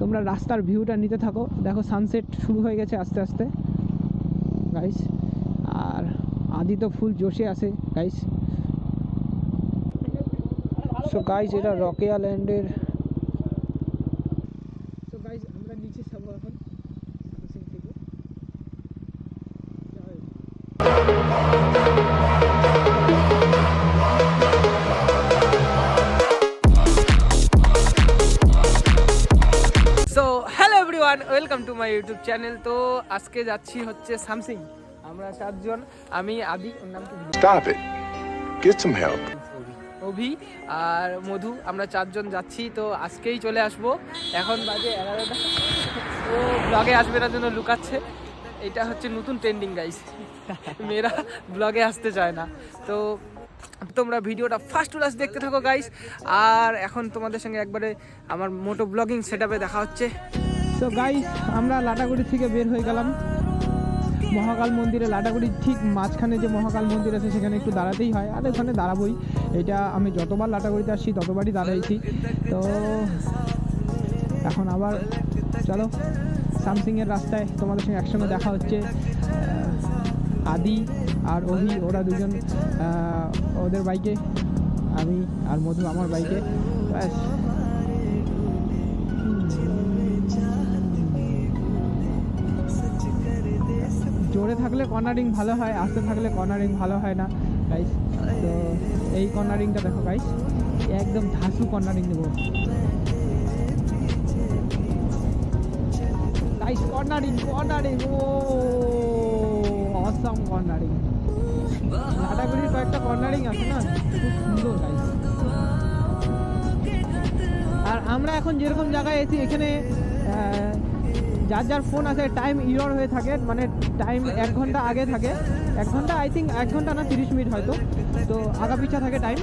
তোমরা রাস্তার ভিউটা নিতে থাকো। দেখো সানসেট শুরু হয়ে গেছে আস্তে আস্তে গাইস, আর আদি তো ফুল জোশে আছে গাইস। সো গাইস এটা রকেয়া ল্যান্ডের। সো গাইস আমরা নিচে যাবো এখন সানসিং থেকে। So hello everyone, welcome to my YouTube channel. তো আজকে যাচ্ছি হচ্ছে সামসিং। আমরা চারজন, আমি, আদি, ওর নাম কি, Stop it. Get some help. অভি আর মধু, আমরা চারজন যাচ্ছি। তো আজকেই চলে আসবো, এখন বাজে 11টা। ও ব্লগে আসবে না জন্য লুকাচ্ছে। এটা হচ্ছে নতুন ট্রেন্ডিং গাইস, মেয়েরা ব্লগে আসতে চায় না। তো তোমরা ভিডিওটা ফার্স্ট টু লাস্ট দেখতে থাকো গাইস। আর এখন তোমাদের সঙ্গে একবারে আমার মোটো ব্লগিং সেটআপে দেখা হচ্ছে। তো গাইস আমরা লাটাগুড়ি থেকে বের হয়ে গেলাম মহাকাল মন্দিরে। লাটাগুড়ির ঠিক মাঝখানে যে মহাকাল মন্দির আছে সেখানে একটু দাঁড়াতেই হয়, আর ওখানে দাঁড়াবোই। এটা আমি যতবার লাটাগুড়িতে আসছি ততবারই দাঁড়াইছি। তো এখন আবার চলো সামসিংয়ের রাস্তায় তোমাদের সঙ্গে একসঙ্গে দেখা হচ্ছে। আদি আর অভি ওরা দুজন ওদের বাইকে, আমি আর মধু আমার বাইকে। ব্যাস জোরে থাকলে কর্নারিং ভালো হয়, আস্তে থাকলে কর্নারিং ভালো হয় না গাইস। তো এই কর্নারিংটা দেখো গাইস, একদম ধাসু কর্নারিং দেবো গাইস। কর্নারিং ও অসাম কর্নারিং। লাটাগুড়ির কয়েকটা কর্নারিং আছে না, খুব সুন্দর গাইস। আর আমরা এখন যেরকম জায়গায় এসেছি এখানে যার যার ফোন আছে টাইম ইরর হয়ে থাকে, মানে টাইম 1 ঘন্টা আগে থাকে। 1 ঘন্টা, আই থিঙ্ক 1 ঘন্টা না 30 মিনিট হয়তো। তো আগা পিছা থাকে টাইম,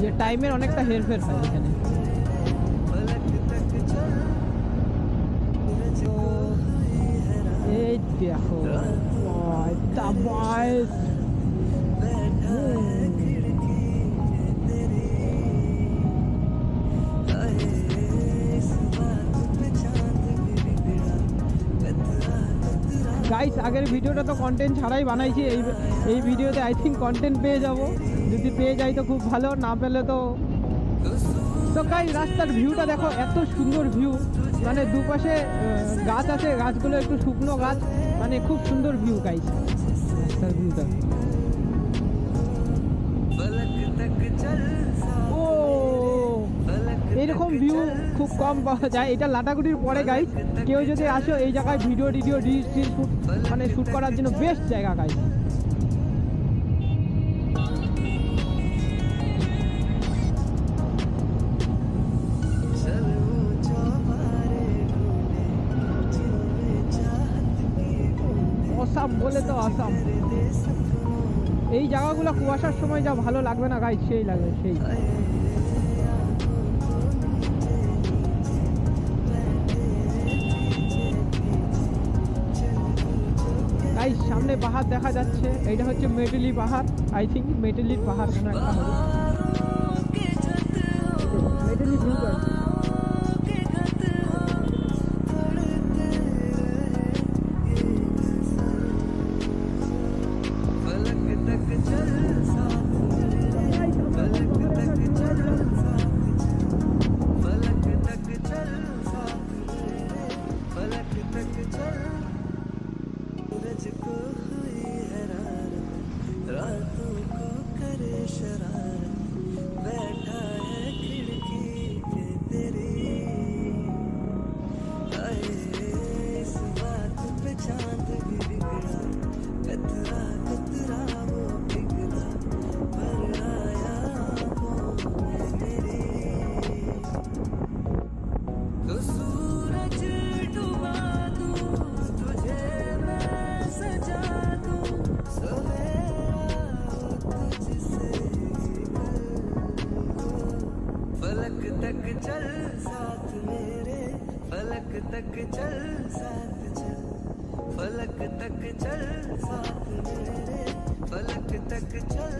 যে টাইমের অনেকটা হেরফের হয় এখানে। তো এই দেখো গাইস, আগের ভিডিওটা তো কন্টেন্ট ছাড়াই বানাইছি। এই ভিডিওতে আই থিঙ্ক কন্টেন্ট পেয়ে যাব। যদি পেয়ে যাই তো খুব ভালো, না পেলে তো গাইস রাস্তার ভিউটা দেখো, এত সুন্দর ভিউ। মানে দুপাশে গাছ আছে, গাছগুলো একটু শুকনো গাছ, মানে খুব সুন্দর ভিউ গাইস রাস্তার ভিউটা। ও এরকম ভিউ খুব কম পাওয়া যায়। এটা লাটাগুড়ির পরে গাইস। কেউ যদি আসো এই জায়গায় ভিডিও শুট, মানে শ্যুট করার জন্য বেস্ট জায়গা গাইস। আসাম বলে তো আসাম, এই জায়গাগুলো কুয়াশার সময় যা ভালো লাগবে না গাইস, সেই লাগবে সেই। গাইস সামনে পাহাড় দেখা যাচ্ছে, এইটা হচ্ছে মেটেলি পাহাড়। আই থিঙ্ক মেটেলির পাহাড় কোনো একটা হবে। Meteli view guys. तक चल साथ चल, फलक तक चल साथ मेरे, फलक तक चल।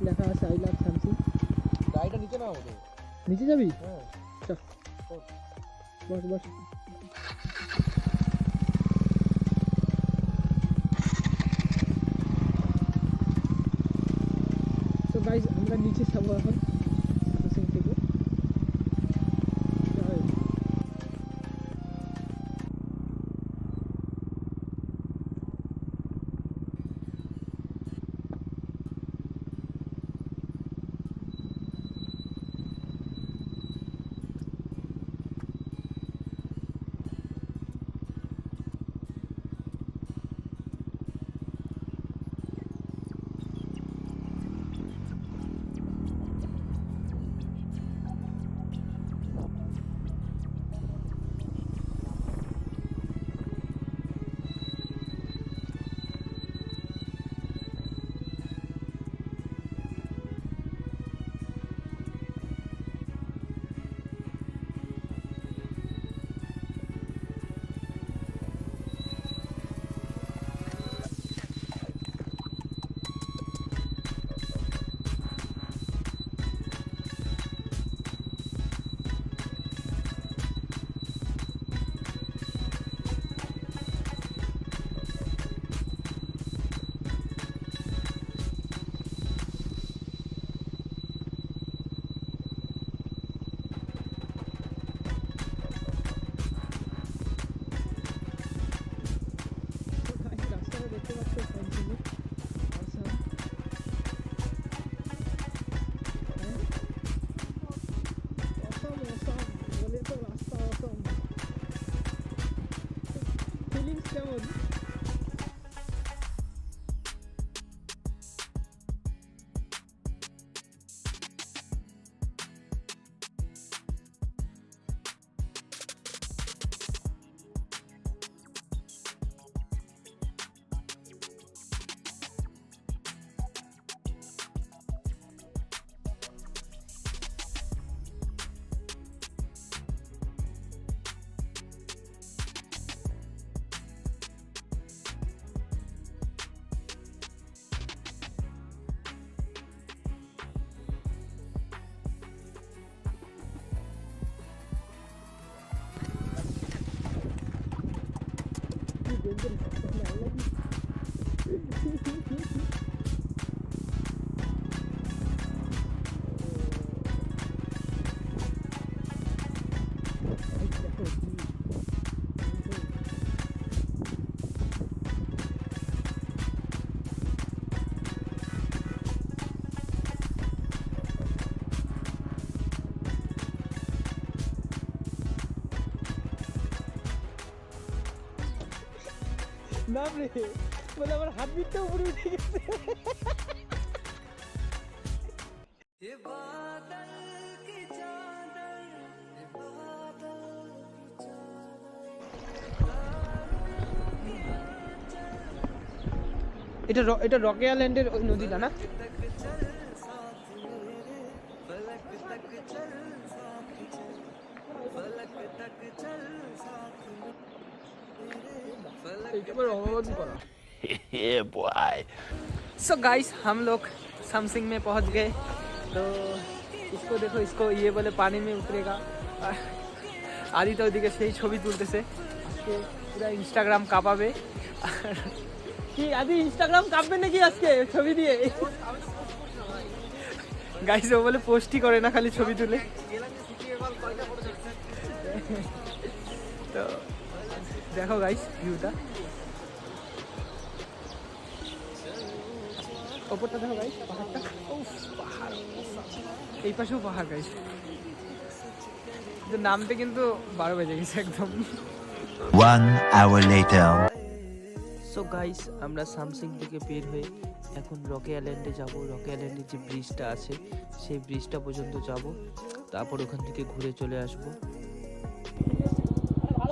লেখা আছে আই লাভ সামথিং। গাড়িটা নিচে নাও তো। নিচে যাবি? হ্যাঁ। চল বস বস। তো গাইস আমরা নিচে যাবো এখন সামসিং থেকে। চল। কেমন? বাপরে, বলে আমার হাত বিটটা উপরে উঠে গেছে। ये बादल की चादर, ये बादल की चादर, এটা রকি আইল্যান্ডের ওই নদীটা না? तक चल साथ मेरे, फलक तक चल साथ चल, फलक तक चल साथ मेरे, फलक Yeah, boy. सो गाइस हम लोग समसिंग में पहुंच गए। तो इसको देखो, इसको ये बोले पानी में उतरेगा। आदि तो ওদিকে সেই ছবি তুলতেছে, আজকে পুরো ইনস্টাগ্রাম কাঁপাবে। কি আদি ইনস্টাগ্রাম কাঁপবে নাকি আজকে ছবি দিয়ে? গাইস ও বলে পোস্টই করে না, খালি ছবি তুলে। তো দেখো গাইস ভিউটা, ওপরটা দেখো গাইস, পাহাড়টা। উফ, পাহাড়, এই পাশেও পাহাড় গাইস। কিন্তু নামতে কিন্তু 12 বেজে গেছে একদম। 1 hour later. সো গাইস আমরা সামসিং থেকে বের হয়ে এখন রকি আইল্যান্ডে যাব। রকি আইল্যান্ডের যে ব্রিজটা আছে সেই ব্রিজটা পর্যন্ত যাব, তারপর ওখান থেকে ঘুরে চলে আসব।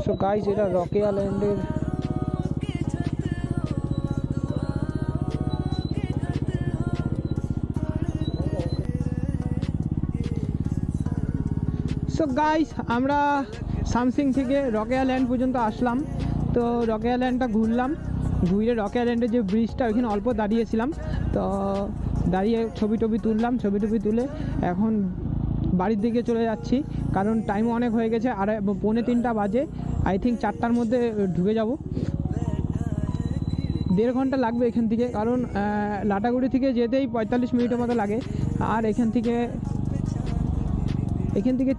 সো গাইস এটা রকি আইল্যান্ডের সো গাইস আমরা সামসিং থেকে রকি আইল্যান্ড পর্যন্ত আসলাম। তো রকি আইল্যান্ডটা ঘুরলাম, ঘুরে রকি আইল্যান্ডের যে ব্রিজটা ওইখানে অল্প দাঁড়িয়েছিলাম। তো দাঁড়িয়ে ছবি টবি তুললাম, ছবি টবি তুলে এখন বাড়ির দিকে চলে যাচ্ছি, কারণ টাইমও অনেক হয়ে গেছে। আর 2:45 বাজে, আই থিঙ্ক 4টার মধ্যে ঢুকে যাব। 1.5 ঘন্টা লাগবে এখান থেকে, কারণ লাটাগুড়ি থেকে যেতেই 45 মিনিটের মতো লাগে, আর এখান থেকে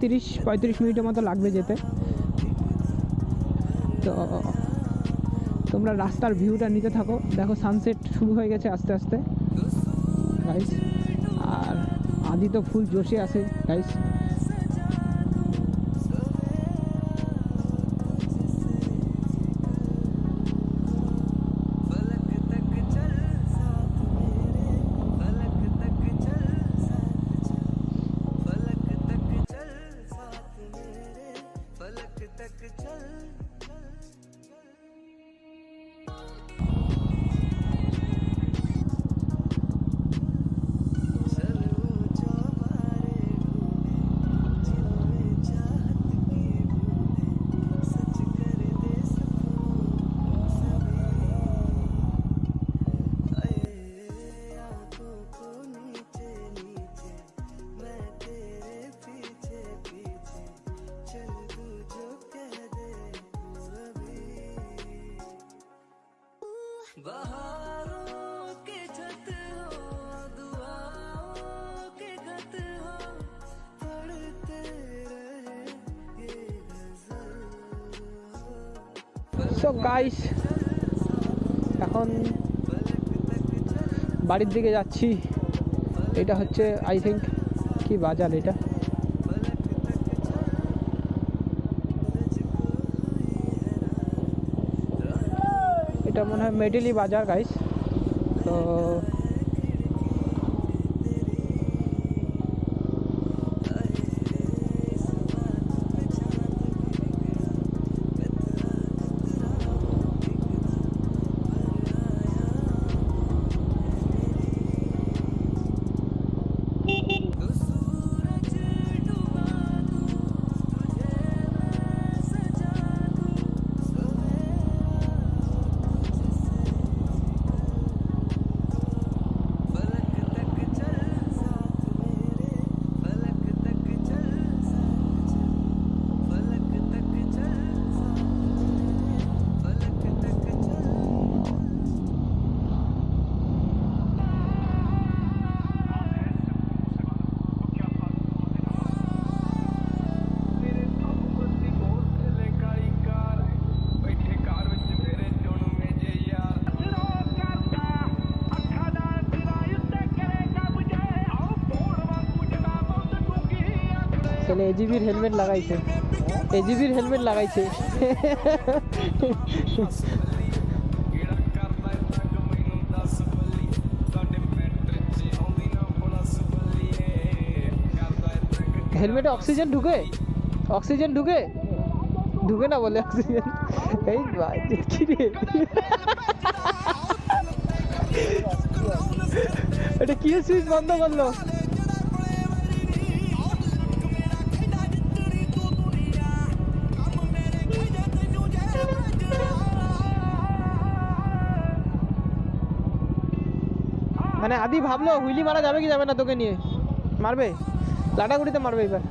30-35 মিনিটের মতো লাগবে যেতে। তো তোমরা রাস্তার ভিউটা নিতে থাকো। দেখো সানসেট শুরু হয়ে গেছে আস্তে আস্তে গাইস, আর আদি তো ফুল জোশে আছে গাইস। बहारों के छत हो, दुआओं के खत हो, पढ़ते रहे ये गजल। সো গাইস, এখন বাড়ির দিকে যাচ্ছি। এটা হচ্ছে আই থিঙ্ক কি বাজার, এটা মনে হয় মেডেলি বাজার গাইস। তো ছেলে এজিবির হেলমেট লাগাইছে, এজিবির হেলমেট লাগাইছে। হেলমেটে অক্সিজেন ঢুকে, অক্সিজেন ঢুকে ঢুকে না বলে অক্সিজেন। এই কি রে, এটা কি সুইচ বন্ধ করলো? মানে আদি ভাবলো হুইলি মারা যাবে কি যাবে না, তোকে নিয়ে মারবে, লাটাগুড়িতে মারবে এবার।